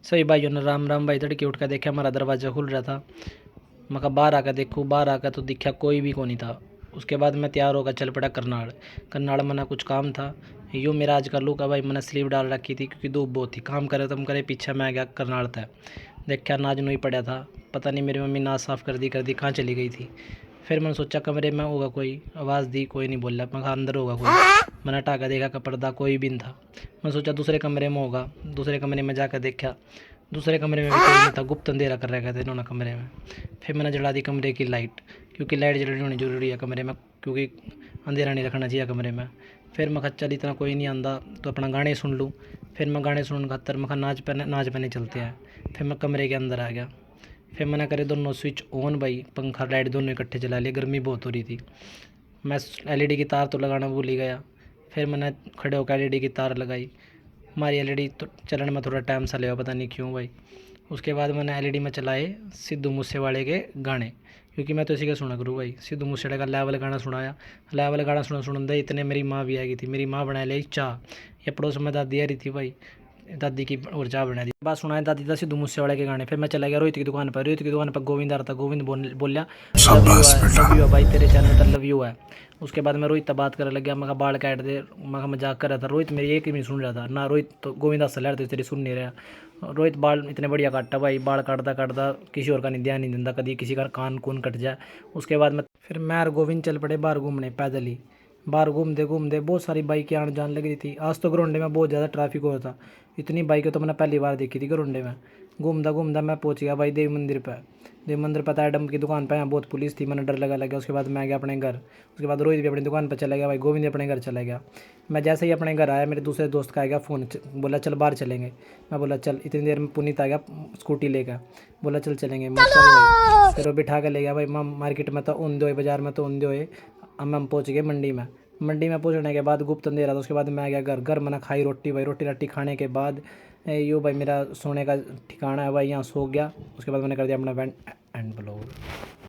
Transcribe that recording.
सही भाइयों ने राम राम भाई। तड़के उठ कर देखा हमारा दरवाज़ा खुल रहा था। मैं कहा बाहर आकर देखूँ, बाहर आकर तो दिखा कोई भी कौन नहीं था। उसके बाद मैं तैयार होकर चल पड़ा करनाल। करनाल मना कुछ काम था। यूँ मेरा आज का लुक है भाई। मैंने स्लीव डाल रखी थी क्योंकि धूप बहुत थी। काम करे तुम करे पीछे मैं गया करनाल था। देखा नाज नहीं पड़ा था। पता नहीं मेरी मम्मी नाज साफ़ कर दी कहाँ चली गई थी। फिर मैंने सोचा कमरे में होगा कोई, आवाज़ दी कोई नहीं बोला। मैं कहा अंदर होगा कोई। मैंने हटा कर देखा कि पर्दा कोई भी नहीं था। मैं सोचा दूसरे कमरे में होगा। दूसरे कमरे में जाकर देखा, दूसरे कमरे में भी कोई नहीं था। गुप्त अंधेरा कर रखा था इन्होंने कमरे में। फिर मैंने जला दी कमरे की लाइट, क्योंकि लाइट जलनी होनी जरूरी है कमरे में, क्योंकि अंधेरा नहीं रखना चाहिए कमरे में। फिर मैं चल इतना कोई नहीं आंदा तो अपना गाने सुन लूँ। फिर मैं गाने सुन खातर मैं नाच पहने चलते हैं। फिर मैं कमरे के अंदर आ गया। फिर मैंने करे दोनों स्विच ऑन भाई, पंखा लाइट दोनों इकट्ठे चला लिए। गर्मी बहुत हो रही थी। मैं एलईडी की तार तो लगाना भूल ही गया। फिर मैंने खड़े होकर एलईडी की तार लगाई। हमारी एलईडी तो चलन में थोड़ा टाइम सा लगा, पता नहीं क्यों भाई। उसके बाद मैंने एलईडी में चलाए सिद्धू मूसेवाले के गाने, क्योंकि मैं तो इसी का सुना करूँ भाई। सिद्धू मूसेवाले का लेवल गाना सुनाया। लेवल गाना सुन दे इतने मेरी माँ भी आ गई थी। मेरी माँ बना ली चाह, या पड़ोस में दादी आ रही थी भाई, दादी की और चाह बना दी। बात सुनाया दादी था सिद्धू मूसेवाले के गाने। फिर मैं चला गया रोहित की दुकान पर। रोहित की दुकान पर गोविंद आ रहा था। गोविंद बोलिया लव यू है भाई, तेरे चैनल पर लव यू है। उसके बाद मैं रोहित से बात करने लग गया। मैं कहा बाल काट दे। मैं कहा मजाक कर रहा था। रोहित मेरी एक ही नहीं सुन रहा था ना। रोहित तो गोविंद हंस रहा था, तेरी सुन नहीं रहा। रोहित बाल इतने बढ़िया काटता भाई। बाल काटता काटता किसी और का नहीं ध्यान नहीं देता, कभी किसी का कान कून कट जाए। उसके बाद मैं और गोविंद चल पड़े बाहर घूमने पैदल ही। बाहर घूमते घूमते बहुत सारी बाइकें आने जाने लगी थी। आज तो ग्राउंडे में बहुत ज़्यादा ट्रैफिक हो रहा था। इतनी बाइकें तो मैंने पहली बार देखी थी ग्राउंडे में। घूमता घूमता मैं पहुंच गया भाई देव मंदिर पर। देव मंदिर पर एडम की दुकान पर यहाँ बहुत पुलिस थी, मैंने डर लगा। उसके बाद मैं गया अपने घर। उसके बाद रोहित भी अपनी दुकान पर चला गया भाई। गोविंद भी अपने घर चला गया। मैं जैसे ही अपने घर आया, मेरे दूसरे दोस्त का आएगा फ़ोन, बोला चल बाहर चलेंगे। मैं बोला चल। इतनी देर में पुनीत आ गया स्कूटी लेकर, बोला चल चलेंगे। मैं चल भाई। फिर वो बिठा कर ले गया भाई। मैं मार्केट में तो ऊंधे हुए, बाजार में तो ऊंधे हुए। अब हम पहुँच गए मंडी में। मंडी में पहुँचने के बाद गुप्त अंधेरा था। उसके बाद मैं आ गया घर मैंने खाई रोटी भाई। रोटी राटी खाने के बाद यो भाई मेरा सोने का ठिकाना है भाई, यहाँ सो गया। उसके बाद मैंने कर दिया अपना एंड ब्लॉग।